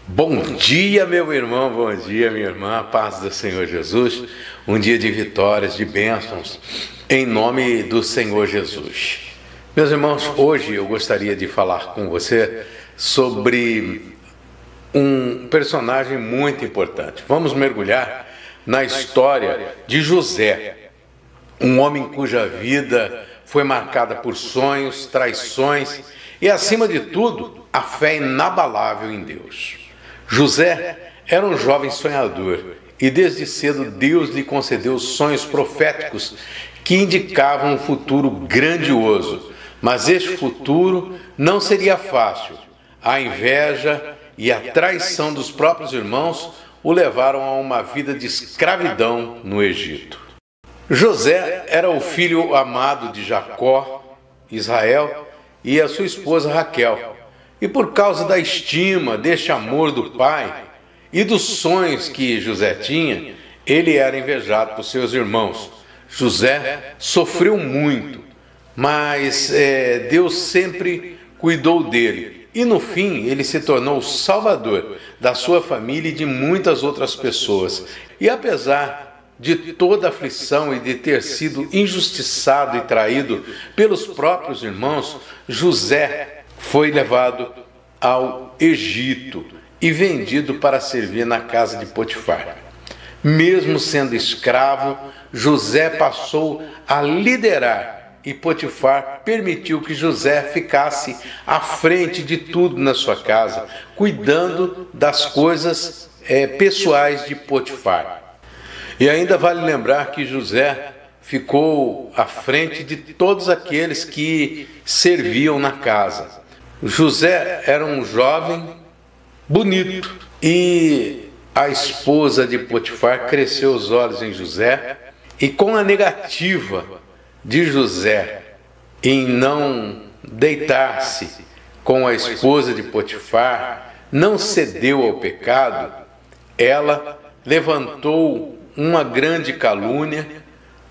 Bom dia, meu irmão, bom dia, minha irmã, paz do Senhor Jesus, um dia de vitórias, de bênçãos, em nome do Senhor Jesus. Meus irmãos, hoje eu gostaria de falar com você sobre um personagem muito importante. Vamos mergulhar na história de José, um homem cuja vida foi marcada por sonhos, traições e, acima de tudo, a fé inabalável em Deus. José era um jovem sonhador e desde cedo Deus lhe concedeu sonhos proféticos que indicavam um futuro grandioso, mas este futuro não seria fácil. A inveja e a traição dos próprios irmãos o levaram a uma vida de escravidão no Egito. José era o filho amado de Jacó, Israel, e a sua esposa Raquel. E por causa da estima, deste amor do pai e dos sonhos que José tinha, ele era invejado por seus irmãos. José sofreu muito, mas Deus sempre cuidou dele. E no fim, ele se tornou o salvador da sua família e de muitas outras pessoas. E apesar de toda a aflição e de ter sido injustiçado e traído pelos próprios irmãos, José foi levado ao Egito e vendido para servir na casa de Potifar. Mesmo sendo escravo, José passou a liderar e Potifar permitiu que José ficasse à frente de tudo na sua casa, cuidando das coisas pessoais de Potifar. E ainda vale lembrar que José ficou à frente de todos aqueles que serviam na casa. José era um jovem bonito e a esposa de Potifar cresceu os olhos em José, e com a negativa de José em não deitar-se com a esposa de Potifar, não cedeu ao pecado, ela levantou uma grande calúnia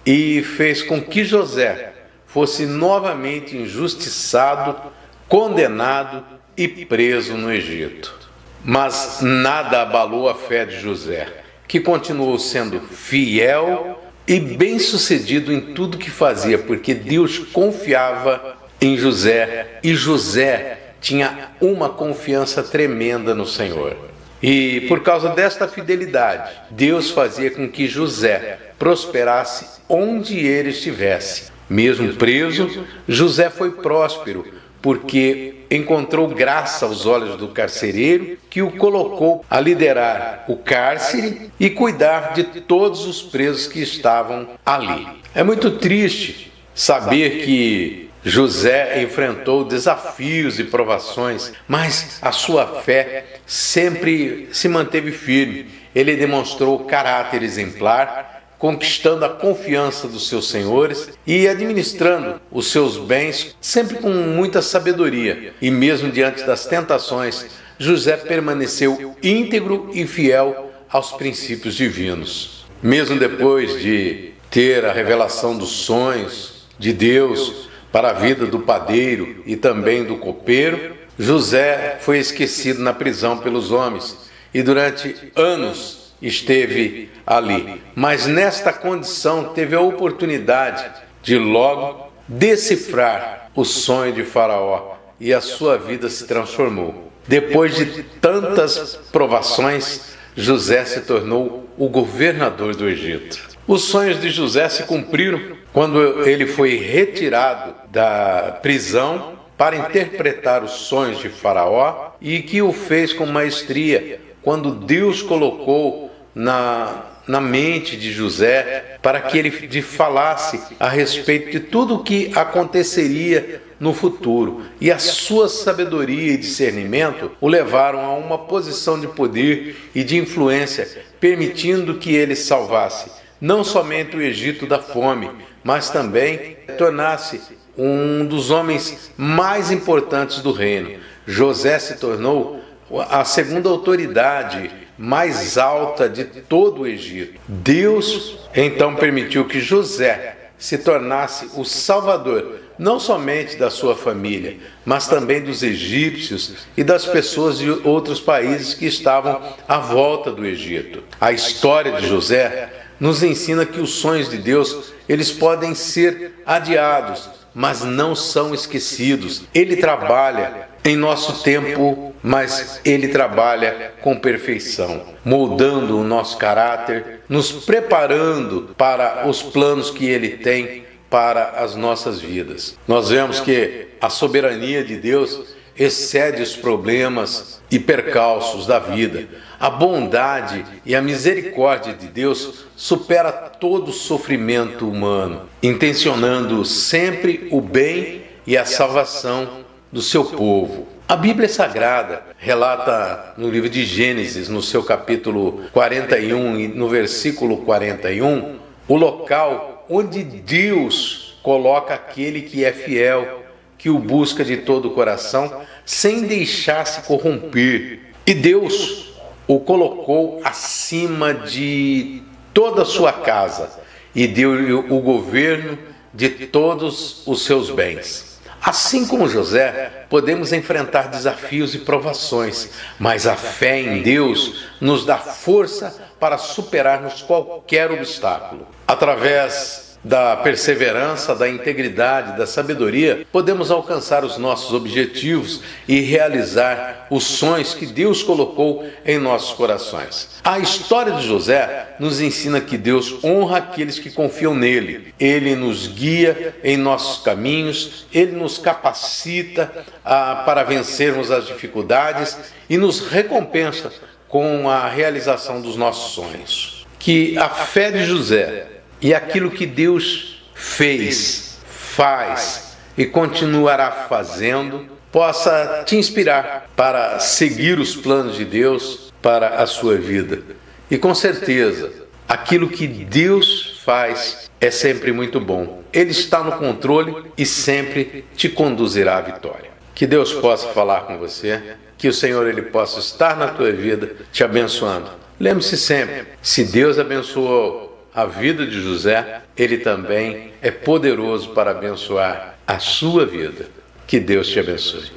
e fez com que José fosse novamente injustiçado, condenado e preso no Egito. Mas nada abalou a fé de José, que continuou sendo fiel e bem-sucedido em tudo que fazia, porque Deus confiava em José e José tinha uma confiança tremenda no Senhor. E por causa desta fidelidade, Deus fazia com que José prosperasse onde ele estivesse. Mesmo preso, José foi próspero, porque encontrou graça aos olhos do carcereiro, que o colocou a liderar o cárcere e cuidar de todos os presos que estavam ali. É muito triste saber que José enfrentou desafios e provações, mas a sua fé sempre se manteve firme. Ele demonstrou caráter exemplar, conquistando a confiança dos seus senhores e administrando os seus bens sempre com muita sabedoria. E mesmo diante das tentações, José permaneceu íntegro e fiel aos princípios divinos. Mesmo depois de ter a revelação dos sonhos de Deus para a vida do padeiro e também do copeiro, José foi esquecido na prisão pelos homens e durante anos esteve ali, mas nesta condição teve a oportunidade de logo decifrar o sonho de Faraó e a sua vida se transformou. Depois de tantas provações, José se tornou o governador do Egito. Os sonhos de José se cumpriram quando ele foi retirado da prisão para interpretar os sonhos de Faraó e que o fez com maestria quando Deus colocou na mente de José para que ele falasse a respeito de tudo o que aconteceria no futuro. E a sua sabedoria e discernimento o levaram a uma posição de poder e de influência, permitindo que ele salvasse não somente o Egito da fome, mas também tornasse um dos homens mais importantes do reino. José se tornou a segunda autoridade mais alta de todo o Egito. Deus então permitiu que José se tornasse o salvador, não somente da sua família, mas também dos egípcios e das pessoas de outros países que estavam à volta do Egito. A história de José nos ensina que os sonhos de Deus, eles podem ser adiados, mas não são esquecidos. Ele trabalha em nosso tempo, mas Ele trabalha com perfeição, moldando o nosso caráter, nos preparando para os planos que Ele tem para as nossas vidas. Nós vemos que a soberania de Deus excede os problemas e percalços da vida. A bondade e a misericórdia de Deus supera todo o sofrimento humano, intencionando sempre o bem e a salvação do seu povo. A Bíblia Sagrada relata no livro de Gênesis, no seu capítulo 41 e no versículo 41, o local onde Deus coloca aquele que é fiel, que o busca de todo o coração, sem deixar-se corromper. E Deus o colocou acima de toda a sua casa e deu-lhe o governo de todos os seus bens. Assim como José, podemos enfrentar desafios e provações, mas a fé em Deus nos dá força para superarmos qualquer obstáculo. Através da perseverança, da integridade, da sabedoria, podemos alcançar os nossos objetivos e realizar os sonhos que Deus colocou em nossos corações. A história de José nos ensina que Deus honra aqueles que confiam nele. Ele nos guia em nossos caminhos, ele nos capacita para vencermos as dificuldades e nos recompensa com a realização dos nossos sonhos. Que a fé de José e aquilo que Deus fez, faz e continuará fazendo, possa te inspirar para seguir os planos de Deus para a sua vida. E com certeza, aquilo que Deus faz é sempre muito bom. Ele está no controle e sempre te conduzirá à vitória. Que Deus possa falar com você, que o Senhor ele possa estar na tua vida, te abençoando. Lembre-se sempre, se Deus abençoou a vida de José, ele também é poderoso para abençoar a sua vida. Que Deus te abençoe.